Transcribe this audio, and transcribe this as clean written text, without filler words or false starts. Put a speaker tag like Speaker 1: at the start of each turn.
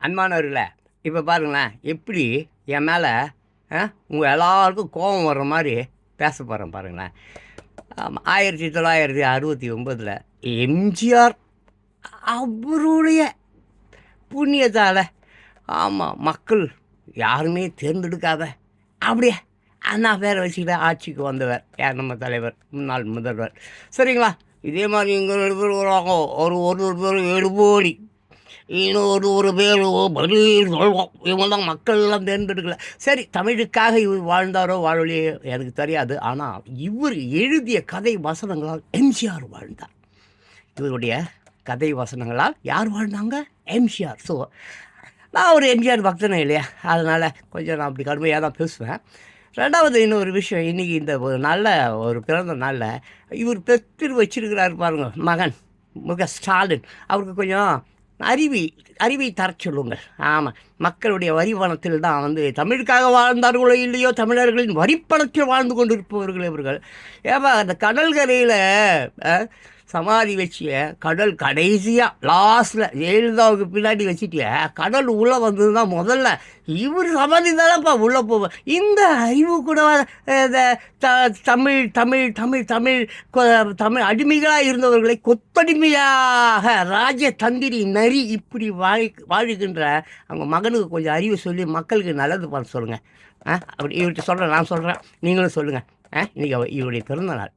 Speaker 1: அன்பானவர்களே, இப்போ பாருங்களேன் எப்படி என் மேலே உங்கள் எல்லாருக்கும் கோபம் வர்ற மாதிரி பேச போகிறேன் பாருங்களேன். 1969 எம்ஜிஆர் அவருடைய புண்ணியத்தால், ஆமாம், மக்கள் யாருமே தேர்ந்தெடுக்காத அப்படியே அண்ணா பேரை வச்சுக்கிட்ட ஆட்சிக்கு வந்தவர் யார்? நம்ம தலைவர், முன்னாள் முதல்வர். சரிங்களா? இதே மாதிரி இங்கே எடுத்துருக்குறாங்க ஒரு பேர் எடுபோடி, இன்னும் ஒரு பேர் பதில் சொல்வோம். இவங்க தான் மக்கள் எல்லாம் தேர்ந்தெடுக்கல. சரி, தமிழுக்காக இவர் வாழ்ந்தாரோ வாழலையோ எனக்கு தெரியாது. ஆனால் இவர் எழுதிய கதை வசனங்களால் எம்ஜிஆர் வாழ்ந்தார். இவருடைய கதை வசனங்களால் யார் வாழ்ந்தாங்க? எம்ஜிஆர். ஸோ நான் ஒரு எம்ஜிஆர் பக்தனே இல்லையா, அதனால் கொஞ்சம் நான் அப்படி கடுமையாக தான் பேசுவேன். ரெண்டாவது இன்னொரு விஷயம், இன்றைக்கி இந்த ஒரு நல்ல ஒரு பிறந்த நாளில் இவர் பெற்று வச்சிருக்கிறார் பாருங்க மகன் ஸ்டாலின். அவருக்கு கொஞ்சம் அறிவை தர சொல்லுங்கள். ஆமாம், மக்களுடைய வரிப்பணத்தில் தான் தமிழுக்காக வாழ்ந்தார்களோ இல்லையோ, தமிழர்களின் வரிப்பணத்தில் வாழ்ந்து கொண்டு இருப்பவர்கள் இவர்கள். ஏப்பா, அந்த கடற்கரையில் சமாதி வச்சிய கடல் கடைசியாக லாஸ்ட்டில் ஜெயலலிதாவுக்கு பின்னாடி வச்சுட்டிய கடல் உள்ளே வந்தது தான் முதல்ல. இவர் சமாதி தானேப்பா உள்ளே போவேன். இந்த அறிவு கூட தமிழ் தமிழ் தமிழ் தமிழ் தமிழ் அடிமைகளாக இருந்தவர்களை கொத்தடிமையாக ராஜதந்திரி நரி இப்படி வாழுகின்ற அவங்க மகனுக்கு கொஞ்சம் அறிவு சொல்லி மக்களுக்கு நல்லது பண்ண சொல்லுங்கள். அப்படி இவர்கிட்ட சொல்கிறேன், நான் சொல்கிறேன், நீங்களும் சொல்லுங்கள். இன்றைக்கி இவருடைய பிறந்த நாள்.